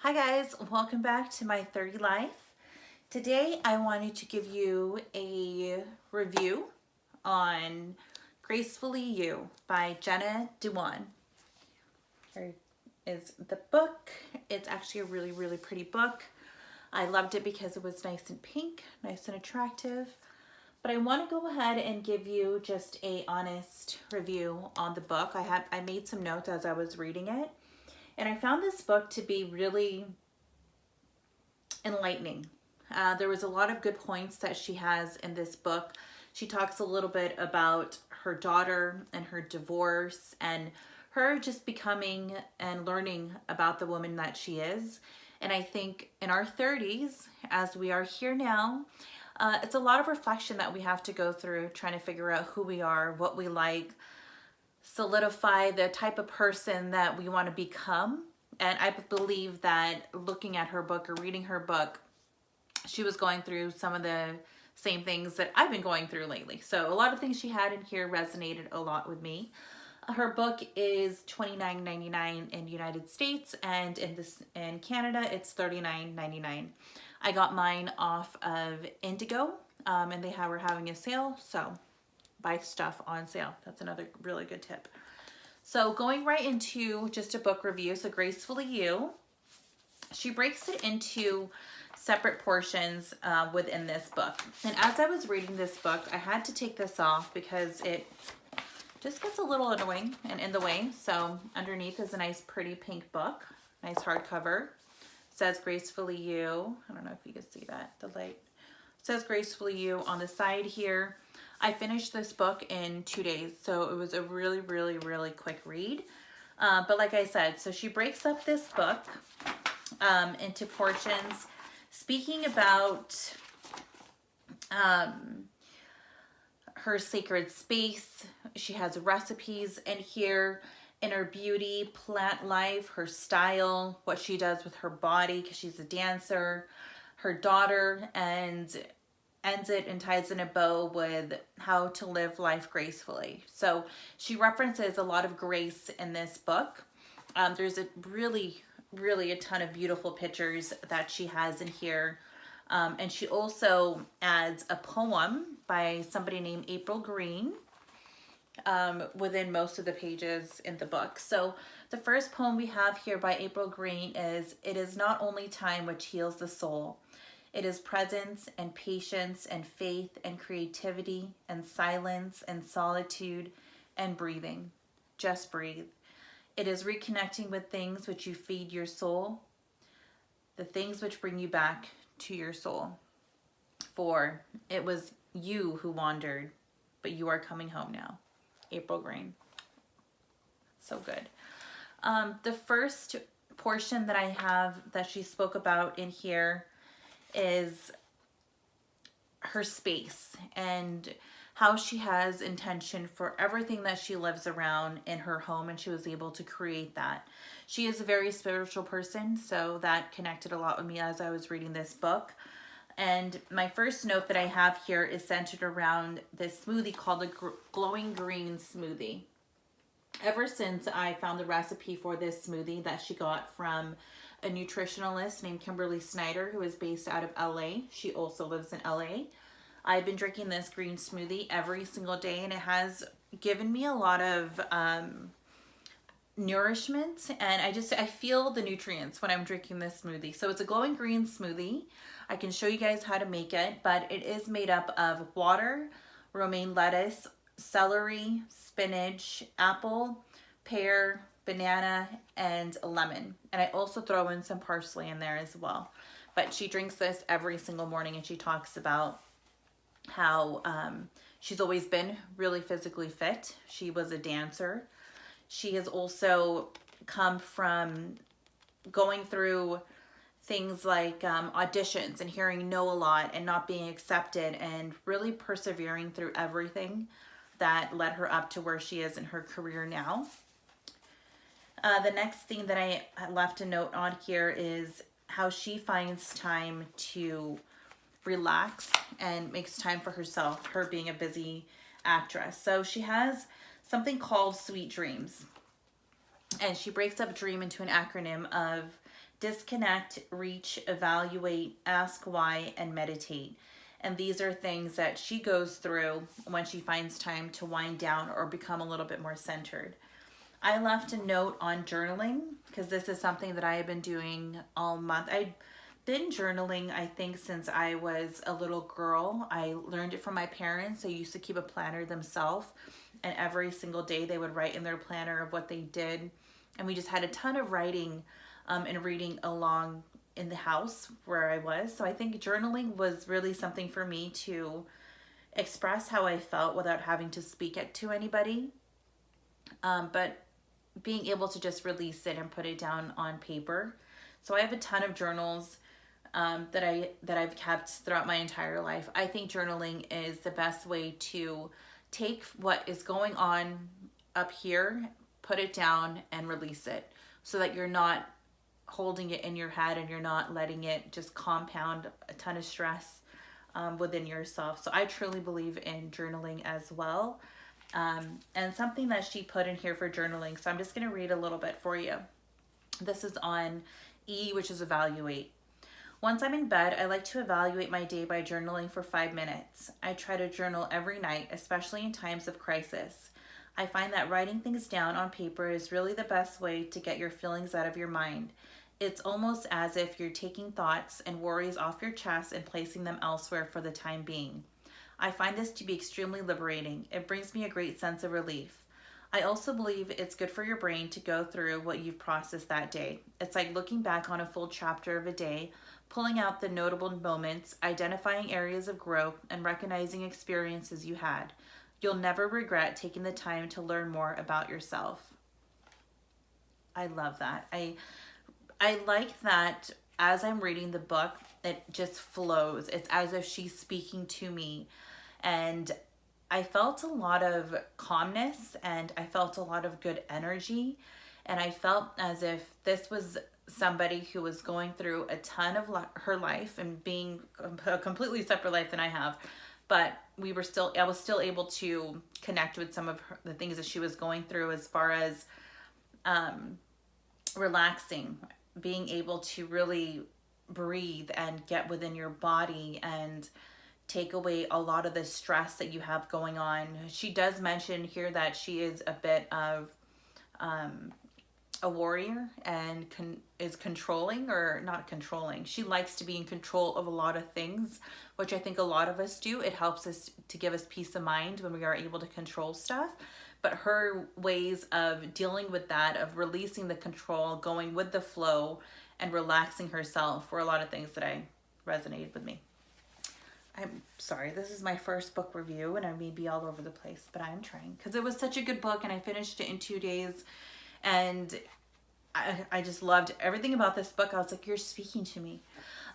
Hi guys, welcome back to my 30 Life. Today I wanted to give you a review on Gracefully You by Jenna Dewan. Here is the book. It's actually a really pretty book. I loved it because it was nice and pink, nice and attractive. But I want to go ahead and give you just a honest review on the book. I made some notes as I was reading it. And I found this book to be really enlightening. There was a lot of good points that she has in this book. She talks a little bit about her daughter and her divorce and her just becoming and learning about the woman that she is. And I think in our 30s, as we are here now, it's a lot of reflection that we have to go through, trying to figure out who we are, what we like, solidify the type of person that we want to become. And I believe that looking at her book or reading her book, she was going through some of the same things that I've been going through lately. So a lot of things she had in here resonated a lot with me. Her book is $29.99 in the United States, and in Canada it's $39.99. I got mine off of Indigo, and they were having a sale, so buy stuff on sale. That's another really good tip. So going right into just a book review, so Gracefully You, she breaks it into separate portions within this book. And as I was reading this book, I had to take this off because it just gets a little annoying and in the way. So underneath is a nice pretty pink book, nice hardcover. It says Gracefully You. I don't know if you can see that, the light. It says Gracefully You on the side here. I finished this book in 2 days, so it was a really quick read. But like I said, so she breaks up this book into portions, speaking about her sacred space. She has recipes in here, in her beauty, plant life, her style, what she does with her body because she's a dancer, her daughter, and ends it and ties in a bow with how to live life gracefully. So she references a lot of grace in this book. There's a really a ton of beautiful pictures that she has in here. And she also adds a poem by somebody named April Green within most of the pages in the book. So the first poem we have here by April Green is, "It is not only time which heals the soul. It is presence and patience and faith and creativity and silence and solitude and breathing. Just breathe. It is reconnecting with things which you feed your soul, the things which bring you back to your soul. For it was you who wandered, but you are coming home now." April Green. So good. The first portion that I have that she spoke about in here is her space and how she has intention for everything that she lives around in her home, and she was able to create that. She is a very spiritual person, so that connected a lot with me as I was reading this book. And my first note that I have here is centered around this smoothie called the Glowing Green Smoothie. Ever since I found the recipe for this smoothie that she got from a nutritionalist named Kimberly Snyder, who is based out of LA. She also lives in LA. I've been drinking this green smoothie every single day, and it has given me a lot of nourishment, and I feel the nutrients when I'm drinking this smoothie. So it's a glowing green smoothie. I can show you guys how to make it, but it is made up of water, romaine lettuce, celery, spinach, apple, pear, banana, and a lemon. And I also throw in some parsley in there as well. But she drinks this every single morning, and she talks about how she's always been really physically fit. She was a dancer. She has also come from going through things like auditions and hearing no a lot and not being accepted, and really persevering through everything that led her up to where she is in her career now. The next thing that I left a note on here is how she finds time to relax and makes time for herself, her being a busy actress. So she has something called Sweet Dreams, and she breaks up dream into an acronym of disconnect, reach, evaluate, ask why, and meditate. And these are things that she goes through when she finds time to wind down or become a little bit more centered. I left a note on journaling because this is something that I have been doing all month. I've been journaling, I think, since I was a little girl. I learned it from my parents. They used to keep a planner themselves, and every single day they would write in their planner of what they did. And we just had a ton of writing and reading along in the house where I was. So I think journaling was really something for me to express how I felt without having to speak it to anybody. But being able to just release it and put it down on paper. So I have a ton of journals that I've kept throughout my entire life. I think journaling is the best way to take what is going on up here, put it down, and release it, so that you're not holding it in your head and you're not letting it just compound a ton of stress within yourself. So I truly believe in journaling as well. And something that she put in here for journaling, so I'm just going to read a little bit for you. This is on E, which is evaluate. Once I'm in bed, I like to evaluate my day by journaling for 5 minutes. I try to journal every night, especially in times of crisis. I find that writing things down on paper is really the best way to get your feelings out of your mind. It's almost as if you're taking thoughts and worries off your chest and placing them elsewhere for the time being. I find this to be extremely liberating. It brings me a great sense of relief. I also believe it's good for your brain to go through what you've processed that day. It's like looking back on a full chapter of a day, pulling out the notable moments, identifying areas of growth, and recognizing experiences you had. You'll never regret taking the time to learn more about yourself. I love that. I like that as I'm reading the book, it just flows. It's as if she's speaking to me. And I felt a lot of calmness and I felt a lot of good energy. And I felt as if this was somebody who was going through a ton of her life and being a completely separate life than I have. But I was still able to connect with some of the things that she was going through, as far as relaxing, being able to really breathe and get within your body and take away a lot of the stress that you have going on. She does mention here that she is a bit of a warrior and is controlling, or not controlling. She likes to be in control of a lot of things, which I think a lot of us do. It helps us to give us peace of mind when we are able to control stuff. But her ways of dealing with that, of releasing the control, going with the flow, and relaxing herself, were a lot of things that I resonated with me. I'm sorry, this is my first book review and I may be all over the place, but I'm trying because it was such a good book and I finished it in 2 days, and I just loved everything about this book. I was like, you're speaking to me.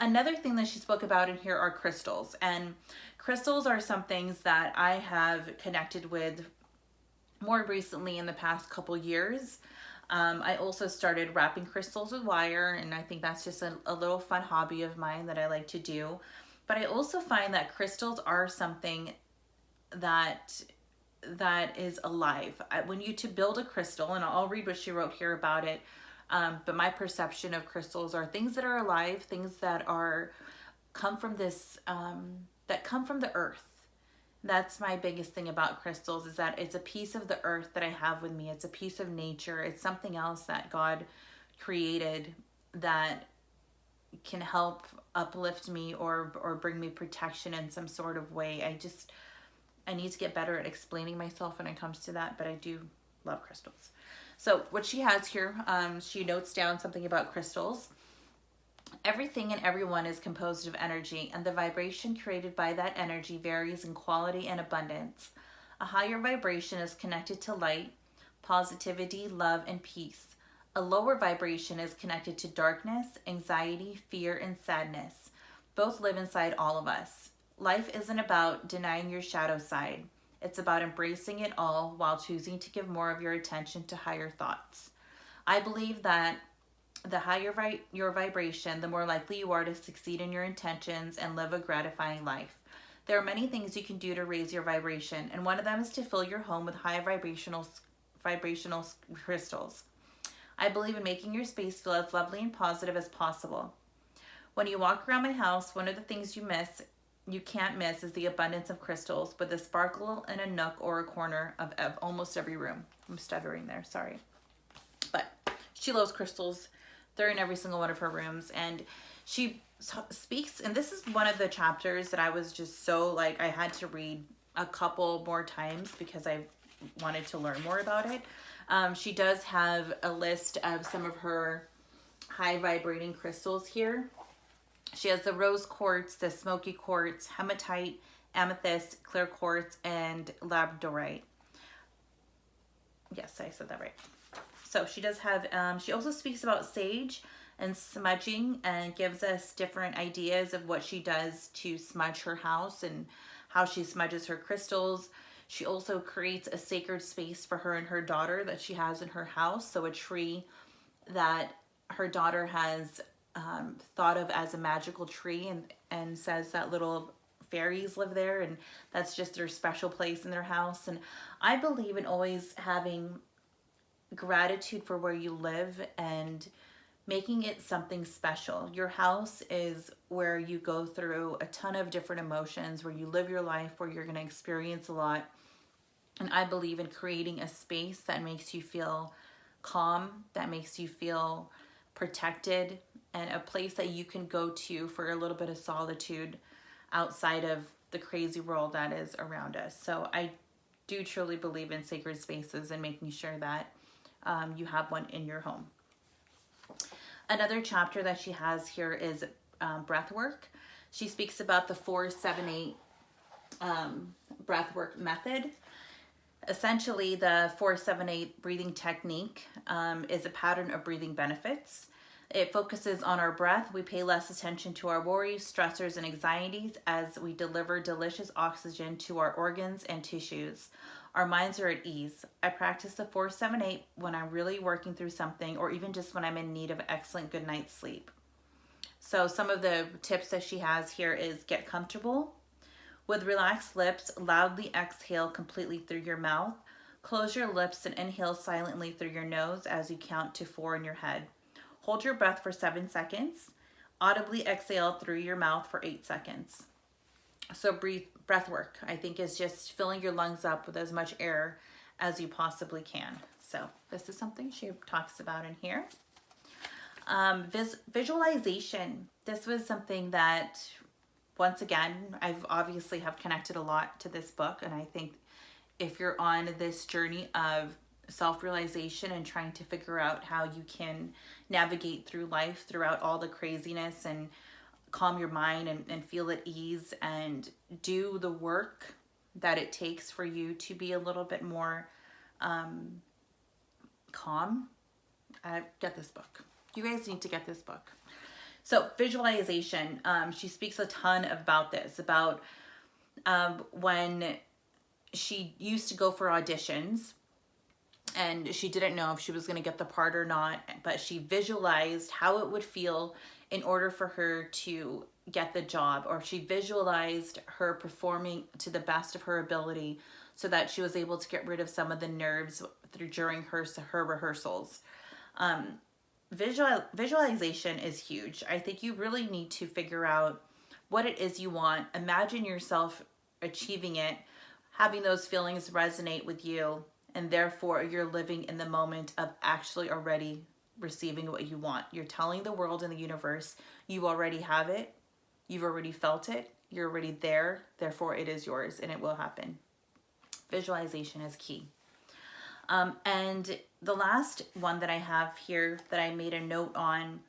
Another thing that she spoke about in here are crystals, and crystals are some things that I have connected with more recently in the past couple years. I also started wrapping crystals with wire, and I think that's just a little fun hobby of mine that I like to do. But I also find that crystals are something that is alive. To build a crystal, and I'll read what she wrote here about it, but my perception of crystals are things that are alive, things that come from this, that come from the earth. That's my biggest thing about crystals, is that it's a piece of the earth that I have with me. It's a piece of nature. It's something else that God created that can help uplift me or bring me protection in some sort of way. I need to get better at explaining myself when it comes to that, but I do love crystals. So what she has here, she notes down something about crystals. Everything and everyone is composed of energy, and the vibration created by that energy varies in quality and abundance. A higher vibration is connected to light, positivity, love, and peace. A lower vibration is connected to darkness, anxiety, fear, and sadness. Both live inside all of us. Life isn't about denying your shadow side. It's about embracing it all while choosing to give more of your attention to higher thoughts. I believe that the higher your vibration, the more likely you are to succeed in your intentions and live a gratifying life. There are many things you can do to raise your vibration, and one of them is to fill your home with high vibrational crystals. I believe in making your space feel as lovely and positive as possible. When you walk around my house, one of the things you can't miss is the abundance of crystals with a sparkle in a nook or a corner of almost every room. I'm stuttering there, sorry. But she loves crystals. They're in every single one of her rooms. And she speaks, and this is one of the chapters that I was just so like, I had to read a couple more times because I wanted to learn more about it. She does have a list of some of her high vibrating crystals here. She has the rose quartz, the smoky quartz, hematite, amethyst, clear quartz, and labradorite. Yes, I said that right. So she does have, she also speaks about sage and smudging and gives us different ideas of what she does to smudge her house and how she smudges her crystals. She also creates a sacred space for her and her daughter that she has in her house. So a tree that her daughter has thought of as a magical tree, and says that little fairies live there, and that's just their special place in their house. And I believe in always having gratitude for where you live and making it something special. Your house is where you go through a ton of different emotions, where you live your life, where you're going to experience a lot. And I believe in creating a space that makes you feel calm, that makes you feel protected, and a place that you can go to for a little bit of solitude outside of the crazy world that is around us. So I do truly believe in sacred spaces and making sure that you have one in your home. Another chapter that she has here is breath work. She speaks about the 4-7-8 breath work method. Essentially, the 4-7-8 breathing technique is a pattern of breathing benefits. It focuses on our breath. We pay less attention to our worries, stressors, and anxieties as we deliver delicious oxygen to our organs and tissues. Our minds are at ease. I practice the 4-7-8 when I'm really working through something, or even just when I'm in need of an excellent good night's sleep. So some of the tips that she has here is get comfortable. With relaxed lips, loudly exhale completely through your mouth. Close your lips and inhale silently through your nose as you count to 4 in your head. Hold your breath for 7 seconds. Audibly exhale through your mouth for 8 seconds. So breath work, I think, is just filling your lungs up with as much air as you possibly can. So this is something she talks about in here. Visualization. This was something that, once again, I've obviously have connected a lot to this book. And I think if you're on this journey of self-realization and trying to figure out how you can navigate through life throughout all the craziness and calm your mind and feel at ease and do the work that it takes for you to be a little bit more calm, get this book. You guys need to get this book. So visualization, she speaks a ton about this, about when she used to go for auditions and she didn't know if she was going to get the part or not, but she visualized how it would feel in order for her to get the job, or she visualized her performing to the best of her ability so that she was able to get rid of some of the nerves during her rehearsals. Visualization is huge. I think you really need to figure out what it is you want. Imagine yourself achieving it, having those feelings resonate with you, and therefore you're living in the moment of actually already receiving what you want. You're telling the world and the universe you already have it, you've already felt it, you're already there, therefore it is yours and it will happen. Visualization is key. And the last one that I have here that I made a note on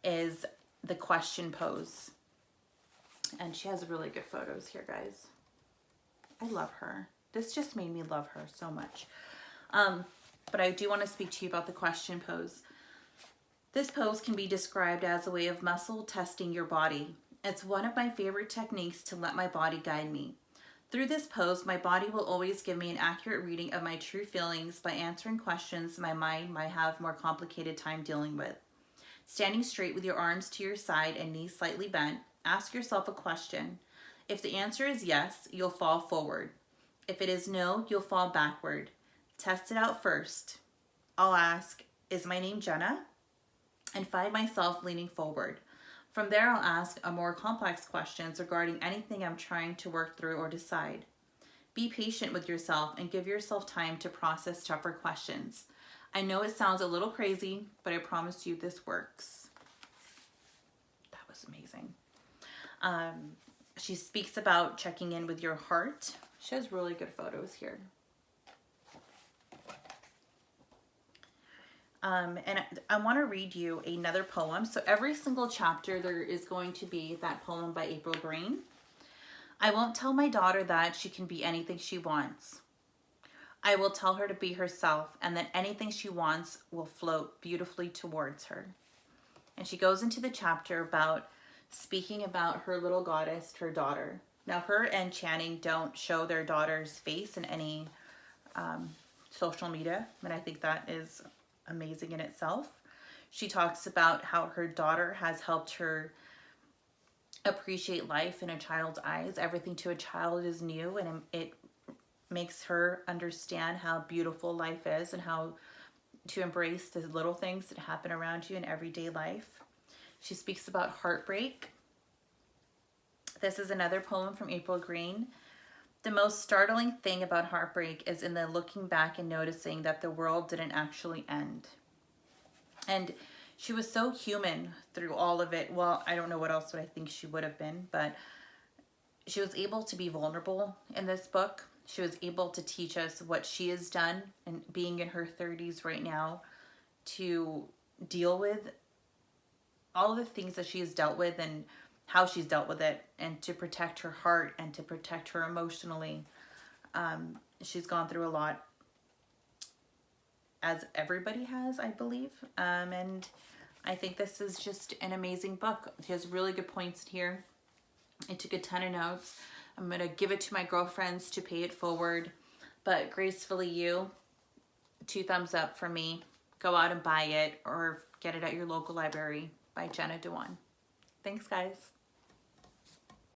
is the question pose. And she has really good photos here, guys. I love her. This just made me love her so much. But I do want to speak to you about the question pose. This pose can be described as a way of muscle testing your body. It's one of my favorite techniques to let my body guide me. Through this pose, my body will always give me an accurate reading of my true feelings by answering questions my mind might have more complicated time dealing with. Standing straight with your arms to your side and knees slightly bent, ask yourself a question. If the answer is yes, you'll fall forward. If it is no, you'll fall backward. Test it out first. I'll ask, is my name Jenna? And find myself leaning forward. From there, I'll ask a more complex questions regarding anything I'm trying to work through or decide. Be patient with yourself and give yourself time to process tougher questions. I know it sounds a little crazy, but I promise you this works. That was amazing. She speaks about checking in with your heart. She has really good photos here. And I want to read you another poem. So every single chapter there is going to be that poem by April Green. I won't tell my daughter that she can be anything she wants. I will tell her to be herself and that anything she wants will float beautifully towards her. And she goes into the chapter about speaking about her little goddess, her daughter. Now her and Channing don't show their daughter's face in any social media, and I think that is amazing in itself. She talks about how her daughter has helped her appreciate life in a child's eyes. Everything to a child is new, and it makes her understand how beautiful life is and how to embrace the little things that happen around you in everyday life. She speaks about heartbreak. This is another poem from April Green. The most startling thing about heartbreak is in the looking back and noticing that the world didn't actually end. And she was so human through all of it. Well, I don't know what else would I think she would have been, but she was able to be vulnerable in this book. She was able to teach us what she has done, and being in her 30s right now, to deal with all of the things that she has dealt with and how she's dealt with it, and to protect her heart and to protect her emotionally. She's gone through a lot, as everybody has, I believe. And I think this is just an amazing book. She has really good points here. I took a ton of notes. I'm going to give it to my girlfriends to pay it forward. But Gracefully You, 2 thumbs up for me. Go out and buy it or get it at your local library by Jenna Dewan. Thanks, guys.